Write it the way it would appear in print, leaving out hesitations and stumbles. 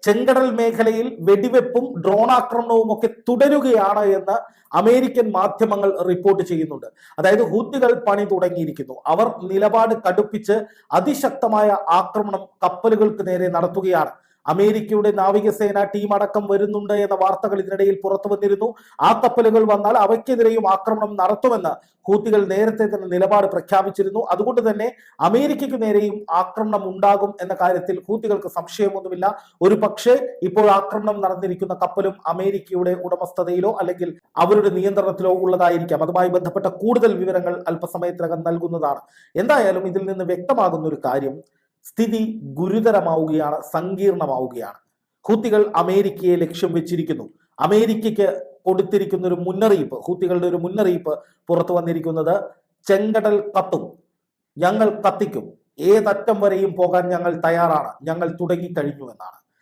ചെങ്കടൽ മേഖലയിൽ വെടിവെപ്പും ഡ്രോൺ ആക്രമണവും ഒക്കെ തുടരുകയാണ് എന്ന് അമേരിക്കൻ മാധ്യമങ്ങൾ റിപ്പോർട്ട് ചെയ്യുന്നുണ്ട്. അതായത് ഹൂത്തികൾ പണി തുടങ്ങിയിരിക്കുന്നു. അവർ നിലപാട് കടുപ്പിച്ച് അതിശക്തമായ ആക്രമണം കപ്പലുകൾക്ക് നേരെ നടത്തുകയാണ്. അമേരിക്കയുടെ നാവികസേന ടീം അടക്കം വരുന്നുണ്ട് എന്ന വാർത്തകൾ ഇതിനിടയിൽ പുറത്തു വന്നിരുന്നു. ആ കപ്പലുകൾ വന്നാൽ അവയ്ക്കെതിരെയും ആക്രമണം നടത്തുമെന്ന് ഹൂത്തികൾ നേരത്തെ തന്നെ നിലപാട് പ്രഖ്യാപിച്ചിരുന്നു. അതുകൊണ്ട് തന്നെ അമേരിക്കയ്ക്ക് നേരെയും ആക്രമണം ഉണ്ടാകും എന്ന കാര്യത്തിൽ ഹൂത്തികൾക്ക് സംശയമൊന്നുമില്ല. ഒരു പക്ഷേ ഇപ്പോൾ ആക്രമണം നടന്നിരിക്കുന്ന കപ്പലും അമേരിക്കയുടെ ഉടമസ്ഥതയിലോ അല്ലെങ്കിൽ അവരുടെ നിയന്ത്രണത്തിലോ ഉള്ളതായിരിക്കാം. അതുമായി ബന്ധപ്പെട്ട കൂടുതൽ വിവരങ്ങൾ അല്പസമയത്തിനകം നൽകുന്നതാണ്. എന്തായാലും ഇതിൽ നിന്ന് വ്യക്തമാകുന്ന ഒരു കാര്യം, സ്ഥിതി ഗുരുതരമാവുകയാണ്, സങ്കീർണമാവുകയാണ്. ഹൂത്തികൾ അമേരിക്കയെ ലക്ഷ്യം വെച്ചിരിക്കുന്നു. അമേരിക്കയ്ക്ക് കൊടുത്തിരിക്കുന്ന ഒരു മുന്നറിയിപ്പ്, ഹൂത്തികളുടെ ഒരു മുന്നറിയിപ്പ് പുറത്തു വന്നിരിക്കുന്നത്, ചെങ്കടൽ കത്തും, ഞങ്ങൾ കത്തിക്കും, ഏതറ്റം വരെയും പോകാൻ ഞങ്ങൾ തയ്യാറാണ്, ഞങ്ങൾ തുടങ്ങിക്കഴിഞ്ഞു എന്നാണ്.